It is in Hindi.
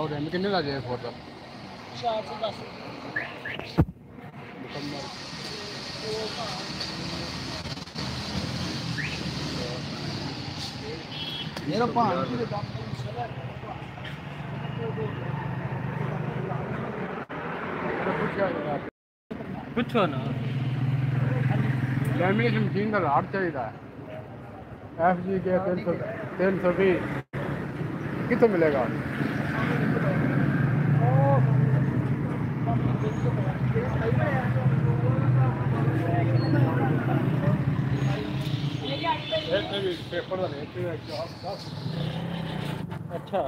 हो रहे हैं कितने लगे एयरपोर्ट तक 4 से 10 मेरा पान कुछ ना लैमिनेशन मशीन का लाट चाहिए FG के 320 कितने मिलेगा पेपर अच्छा